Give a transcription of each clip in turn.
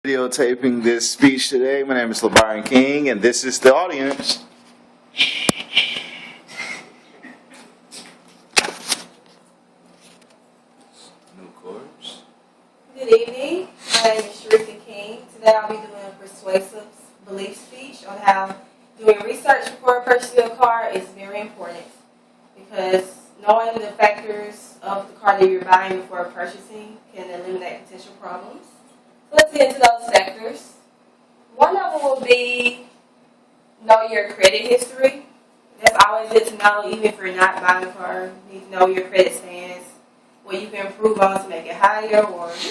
Videotaping this speech today. My name is LeBaron King, and this is the audience. New chords. Good evening. My name is Cherika King. Today I'll be doing a persuasive belief speech on how doing research before purchasing a car is very important, because knowing the factors of the car that you're buying before purchasing can eliminate potential problems. So let's get into those factors. One of them will be know your credit history. That's always good to know, even if you're not buying a car. You need to know your credit stands, what you can improve on to make it higher, or if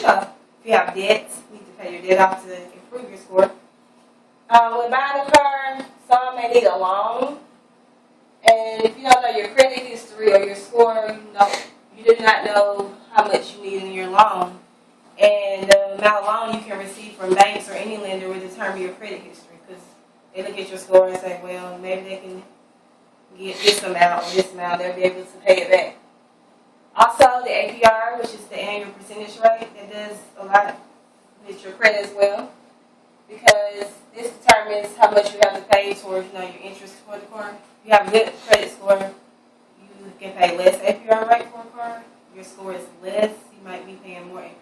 you have debt, you need to pay your debt off to improve your score. When buying a car, some may need a loan, and if you don't know your credit history or your score, you do not know how much you need in your loan. And the amount of loan you can receive from banks or any lender will determine your credit history, because they look at your score and say, well, maybe they can get this amount or this amount, they'll be able to pay it back. Also, the APR, which is the annual percentage rate, that does a lot with your credit as well, because this determines how much you have to pay towards your interest for the car. If you have a good credit score, you can pay less APR rate for a car. If your score is less, you might be paying more APR.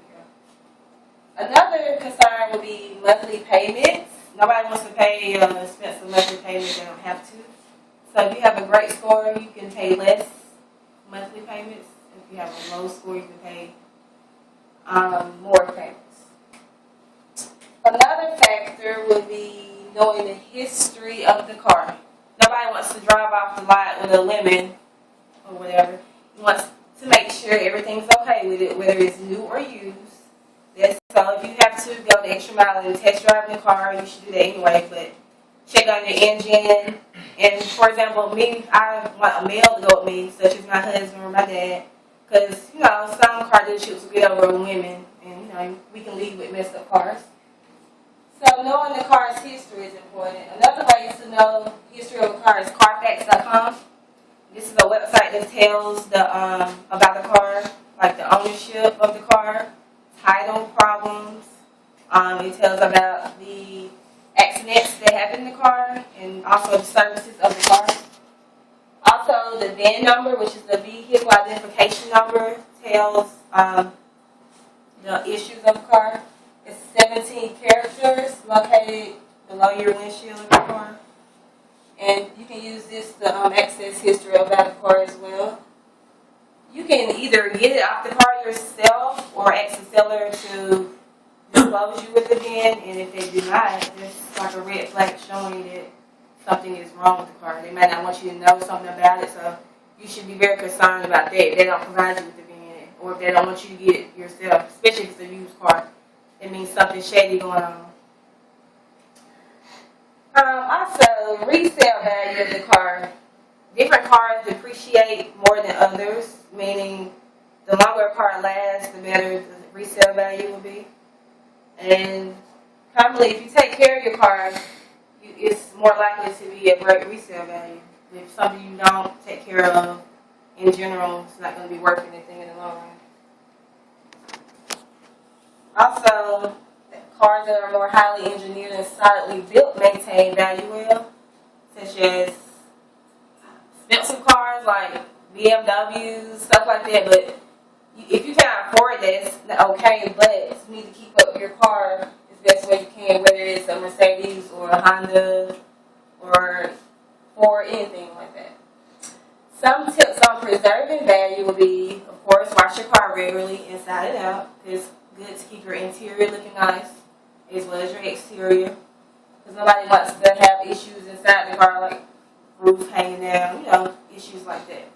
Another concern would be monthly payments. Nobody wants to pay expensive monthly payments they don't have to. So if you have a great score, you can pay less monthly payments. If you have a low score, you can pay more payments. Another factor would be knowing the history of the car. Nobody wants to drive off the lot with a lemon or whatever. He wants to make sure everything's okay with it, whether it's new or used. So if you have to go the extra mile and test drive the car, you should do that anyway, but check on your engine. And for example, me, I want a male to go with me, such as my husband or my dad, because, some car dealerships will get over on women, and, we can leave with messed up cars. So knowing the car's history is important. Another way to know the history of a car is Carfax.com. This is a website that tells about the car, like the ownership of the car, title problems. It tells about the accidents that happen in the car, and also the services of the car. Also, the VIN number, which is the vehicle identification number, tells the issues of the car. It's 17 characters located below your windshield of the car. And you can use this to access history about the car as well. You can either get it off the car yourself or ask the seller to disclose you with the VIN, and if they do not, there's like a red flag showing that something is wrong with the car. They might not want you to know something about it, so you should be very concerned about that. If they don't provide you with the VIN, or if they don't want you to get it yourself, especially if it's a used car, it means something shady going on. Also, resale value of the car. Different cars depreciate more than others, meaning the longer a car lasts, the better the resale value will be. And probably if you take care of your car, it's more likely to be a great resale value. If something you don't take care of, in general, it's not going to be worth anything in the long run. Also, cars that are more highly engineered and solidly built maintain value well, such as expensive cars like BMWs, stuff like that. But if you can't afford that, it's okay, but you need to keep up your car as best way you can, whether it's a Mercedes or a Honda or anything like that. Some tips on preserving value will be, of course, wash your car regularly inside and out. It's good to keep your interior looking nice as well as your exterior, because nobody wants to have issues inside the car, like roof hanging down, issues like that.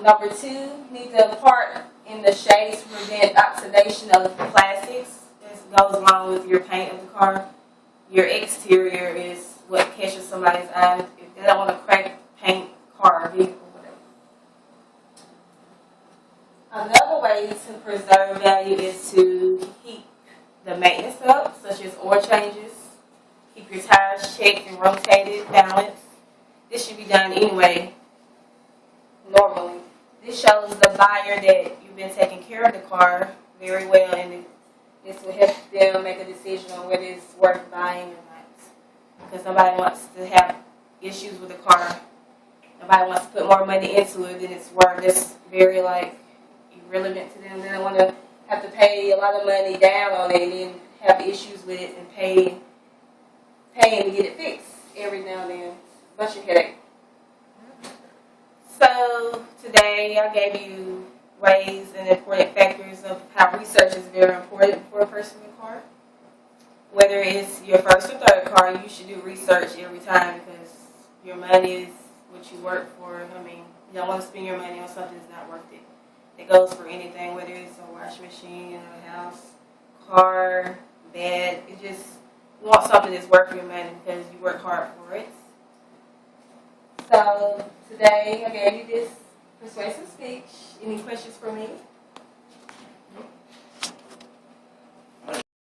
Number 2, you need to park in the shades to prevent oxidation of the plastics. This goes along with your paint of the car. Your exterior is what catches somebody's eye if they don't want to crack paint car or vehicle, whatever. Another way to preserve value is to keep the maintenance up, such as oil changes. Keep your tires checked and rotated, balanced. This should be done anyway, normally. This shows the buyer that you've been taking care of the car very well, and This will help them make a decision on whether it's worth buying or not. Because nobody wants to have issues with a car. Nobody wants to put more money into it than it's worth. It's very irrelevant to them. They don't want to have to pay a lot of money down on it and then have issues with it and paying to get it fixed every now and then. It's a bunch of headache. So today I gave you ways and important factors of how research is very important for a personal car. Whether it's your first or third car, you should do research every time because your money is what you work for. I mean, you don't want to spend your money on something that's not worth it. It goes for anything, whether it's a washing machine, a house, car, bed. You want something that's worth your money because you work hard for it. So today I gave you this persuasive speech. Any questions for me?